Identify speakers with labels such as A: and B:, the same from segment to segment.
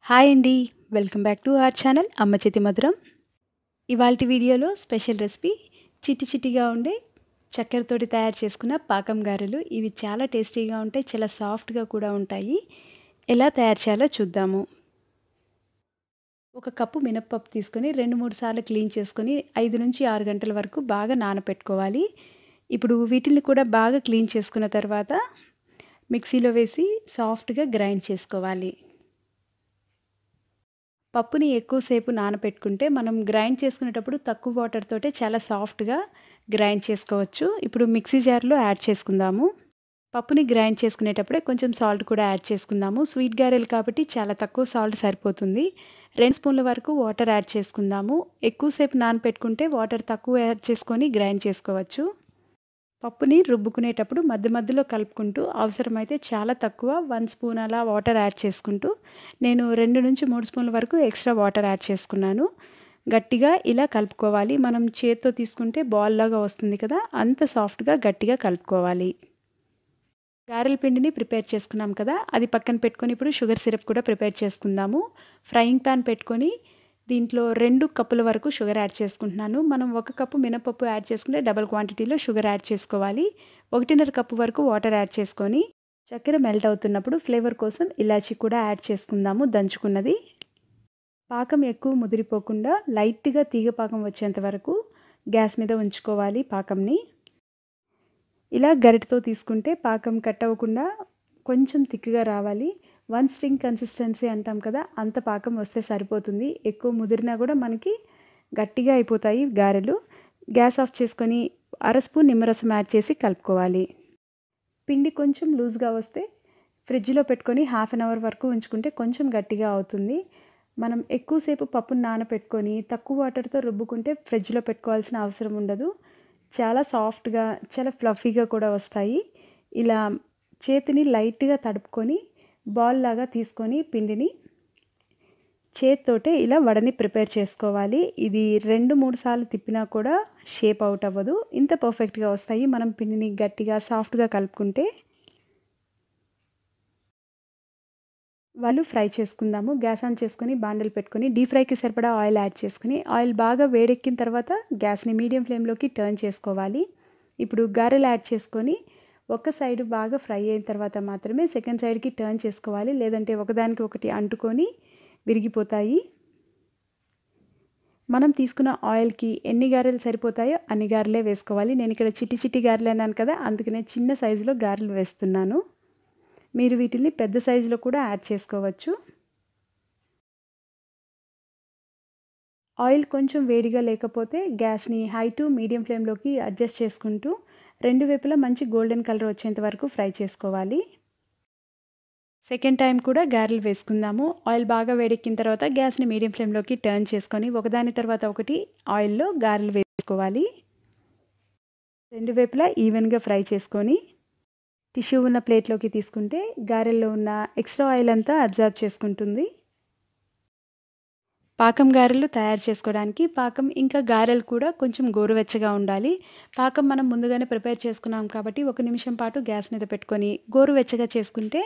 A: Hi అండి, welcome back to our channel అమ్మ చేతి మధురం. ఇవాల్టి వీడియోలో స్పెషల్ రెసిపీ చిట్టి చిట్టిగా ఉండే చక్కెరతోటి తయారు చేసుకున్న పాకం గారెలు. ఇవి చాలా టేస్టీగా ఉంటాయి, చాలా సాఫ్ట్గా కూడా ఉంటాయి. ఎలా తయారు చేయాలో చూద్దాము. ఒక కప్పు మినప్పప్పు తీసుకొని 2-3 సార్లు క్లీన్ చేసుకొని 5 నుంచి 6 గంటల వరకు బాగా నానపెట్టుకోవాలి. ఇప్పుడు వీటిని కూడా బాగా క్లీన్ చేసుకున్న తర్వాత మిక్సీలో వేసి సాఫ్ట్గా గ్రైండ్ చేసుకోవాలి. పప్పుని ఎక్కువసేపు నానపెట్టుకుంటే మనం గ్రైండ్ చేసుకునేటప్పుడు తక్కువ వాటర్ తోటే చాలా సాఫ్ట్గా గ్రైండ్ చేసుకోవచ్చు. ఇప్పుడు మిక్సీ జార్లో యాడ్ చేసుకుందాము. పప్పుని గ్రైండ్ చేసుకునేటప్పుడే కొంచెం సాల్ట్ కూడా యాడ్ చేసుకుందాము. స్వీట్ గారెలు కాబట్టి చాలా తక్కువ సాల్ట్ సరిపోతుంది. 2 స్పూన్ల వరకు వాటర్ యాడ్ చేసుకుందాము. ఎక్కువసేపు నానపెట్టుకుంటే వాటర్ తక్కువ యాడ్ చేసుకొని గ్రైండ్ చేసుకోవచ్చు. పప్పుని రుబ్బుకునేటప్పుడు మధ్య మధ్యలో కలుపుకుంటూ అవసరమైతే చాలా తక్కువ 1 స్పూన్ అలా వాటర్ యాడ్ చేసుకుంటూ నేను 2 నుంచి 3 స్పూన్ల వరకు ఎక్స్ట్రా వాటర్ యాడ్ చేసుకున్నాను. గట్టిగా ఇలా కలుపుకోవాలి. మనం చేత్తో తీసుకుంటే బాల్ లాగా వస్తుంది కదా, అంత సాఫ్ట్గా గట్టిగా కలుపుకోవాలి. గారెల పిండిని ప్రిపేర్ చేసుకున్నాం కదా, అది పక్కన పెట్టుకొని ఇప్పుడు షుగర్ సిరప్ కూడా ప్రిపేర్ చేసుకుందాము. ఫ్రైయింగ్ ప్యాన్ పెట్టుకొని దీంట్లో 2 కప్పుల వరకు షుగర్ యాడ్ చేసుకుంటున్నాను. మనం 1 కప్పు మినపప్పు యాడ్ చేసుకుంటే డబుల్ క్వాంటిటీలో షుగర్ యాడ్ చేసుకోవాలి. 1.5 కప్పు వరకు వాటర్ యాడ్ చేసుకొని చక్కెర మెల్ట్ అవుతున్నప్పుడు ఫ్లేవర్ కోసం ఇలాచీ కూడా యాడ్ చేసుకుందాము, దంచుకున్నది. పాకం ఎక్కువ ముదిరిపోకుండా లైట్గా తీగ పాకం వచ్చేంత వరకు గ్యాస్ మీద ఉంచుకోవాలి పాకంని. ఇలా గరిటతో తీసుకుంటే పాకం కట్ అవ్వకుండా కొంచెం థిక్గా రావాలి. 1 స్ట్రింగ్ కన్సిస్టెన్సీ అంటాం కదా, అంత పాకం వస్తే సరిపోతుంది. ఎక్కువ ముదిరినా కూడా మనకి గట్టిగా అయిపోతాయి గారెలు. గ్యాస్ ఆఫ్ చేసుకొని 1/2 స్పూన్ నిమ్మరసం యాడ్ చేసి కలుపుకోవాలి. పిండి కొంచెం లూజ్గా వస్తే ఫ్రిడ్జ్లో పెట్టుకొని 1/2 అవర్ వరకు ఉంచుకుంటే కొంచెం గట్టిగా అవుతుంది. మనం ఎక్కువసేపు పప్పును నానపెట్టుకొని తక్కువ వాటర్తో రుబ్బుకుంటే ఫ్రిడ్జ్లో పెట్టుకోవాల్సిన అవసరం ఉండదు. చాలా సాఫ్ట్గా, చాలా ఫ్లఫీగా కూడా వస్తాయి. ఇలా చేతిని లైట్గా తడుపుకొని బాల్ లాగా తీసుకొని పిండిని చేత్తోటే ఇలా వడని ప్రిపేర్ చేసుకోవాలి. ఇది 2-3 సార్లు తిప్పినా కూడా షేప్ అవుట్ అవ్వదు. ఇంత పర్ఫెక్ట్గా వస్తాయి మనం పిండిని గట్టిగా సాఫ్ట్గా కలుపుకుంటే. వాళ్ళు ఫ్రై చేసుకుందాము. గ్యాస్ ఆన్ చేసుకొని బాండలు పెట్టుకొని డీప్ ఫ్రైకి సరిపడా ఆయిల్ యాడ్ చేసుకుని ఆయిల్ బాగా వేడెక్కిన తర్వాత గ్యాస్ని మీడియం ఫ్లేమ్లోకి టర్న్ చేసుకోవాలి. ఇప్పుడు గారెలు యాడ్ చేసుకొని ఒక సైడ్ బాగా ఫ్రై అయిన తర్వాత మాత్రమే సెకండ్ సైడ్కి టర్న్ చేసుకోవాలి, లేదంటే ఒకదానికి ఒకటి అంటుకొని విరిగిపోతాయి. మనం తీసుకున్న ఆయిల్కి ఎన్ని గారెలు సరిపోతాయో అన్ని గారెలే వేసుకోవాలి. నేను ఇక్కడ చిట్టి చిట్టి గారెలు అన్నాను కదా, అందుకనే చిన్న సైజులో గారెలు వేస్తున్నాను. మీరు వీటిని పెద్ద సైజులో కూడా యాడ్ చేసుకోవచ్చు. ఆయిల్ కొంచెం వేడిగా లేకపోతే గ్యాస్ని హై టు మీడియం ఫ్లేమ్లోకి అడ్జస్ట్ చేసుకుంటూ 2 వైపులా మంచి గోల్డెన్ కలర్ వచ్చేంత వరకు ఫ్రై చేసుకోవాలి. సెకండ్ టైం కూడా గారెలు వేసుకుందాము. ఆయిల్ బాగా వేడెక్కిన తర్వాత గ్యాస్ని మీడియం ఫ్లేమ్లోకి టర్న్ చేసుకొని ఒకదాని తర్వాత ఒకటి ఆయిల్లో గారెలు వేసుకోవాలి. 2 వైపులా ఈవెన్గా ఫ్రై చేసుకొని టిష్యూ ఉన్న ప్లేట్లోకి తీసుకుంటే గారెల్లో ఉన్న ఎక్స్ట్రా ఆయిల్ అంతా అబ్జర్వ్ చేసుకుంటుంది. పాకం గారెలు తయారు చేసుకోవడానికి పాకం ఇంకా గారెలు కూడా కొంచెం గోరువెచ్చగా ఉండాలి. పాకం మనం ముందుగానే ప్రిపేర్ చేసుకున్నాం కాబట్టి 1 నిమిషం పాటు గ్యాస్ మీద పెట్టుకొని గోరువెచ్చగా చేసుకుంటే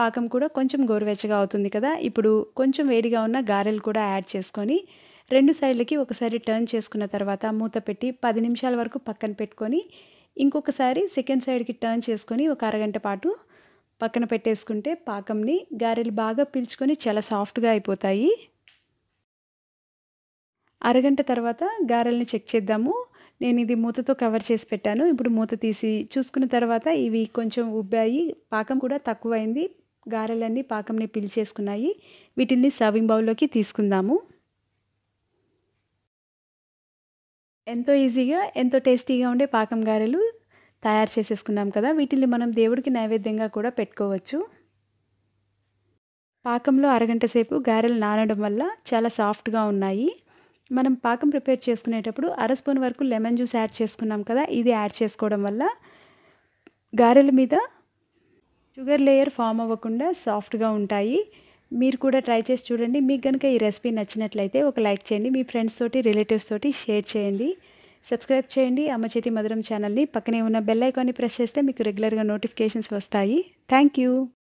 A: పాకం కూడా కొంచెం గోరువెచ్చగా అవుతుంది కదా. ఇప్పుడు కొంచెం వేడిగా ఉన్న గారెలు కూడా యాడ్ చేసుకొని 2 సైడ్లకి ఒకసారి టర్న్ చేసుకున్న తర్వాత మూత పెట్టి 10 నిమిషాల వరకు పక్కన పెట్టుకొని ఇంకొకసారి సెకండ్ సైడ్కి టర్న్ చేసుకొని ఒక అరగంట పాటు పక్కన పెట్టేసుకుంటే పాకంని గారెలు బాగా పీల్చుకొని చాలా సాఫ్ట్గా అయిపోతాయి. అరగంట తర్వాత గారెల్ని చెక్ చేద్దాము. నేను ఇది మూతతో కవర్ చేసి పెట్టాను. ఇప్పుడు మూత తీసి చూసుకున్న తర్వాత ఇవి కొంచెం ఉబ్బాయి, పాకం కూడా తక్కువైంది. గారెలన్నీ పాకంని పీల్చేసుకున్నాయి. వీటిని సర్వింగ్ బౌల్లోకి తీసుకుందాము. ఎంతో ఈజీగా ఎంతో టేస్టీగా ఉండే పాకం గారెలు తయారు చేసేసుకున్నాం కదా. వీటిని మనం దేవుడికి నైవేద్యంగా కూడా పెట్టుకోవచ్చు. పాకంలో అరగంట సేపు గారెలు నానడం వల్ల చాలా సాఫ్ట్గా ఉన్నాయి. మనం పాకం ప్రిపేర్ చేసుకునేటప్పుడు 1/2 స్పూన్ వరకు లెమన్ జ్యూస్ యాడ్ చేసుకున్నాం కదా, ఇది యాడ్ చేసుకోవడం వల్ల గారెల మీద షుగర్ లేయర్ ఫామ్ అవ్వకుండా సాఫ్ట్గా ఉంటాయి. మీరు కూడా ట్రై చేసి చూడండి. మీకు కనుక ఈ రెసిపీ నచ్చినట్లయితే ఒక లైక్ చేయండి. మీ ఫ్రెండ్స్ తోటి, రిలేటివ్స్ తోటి షేర్ చేయండి. సబ్స్క్రైబ్ చేయండి అమ్మ చేతి మధురం ఛానల్ని. పక్కనే ఉన్న బెల్ ఐకాన్ని ప్రెస్ చేస్తే మీకు రెగ్యులర్గా నోటిఫికేషన్స్ వస్తాయి. Thank you.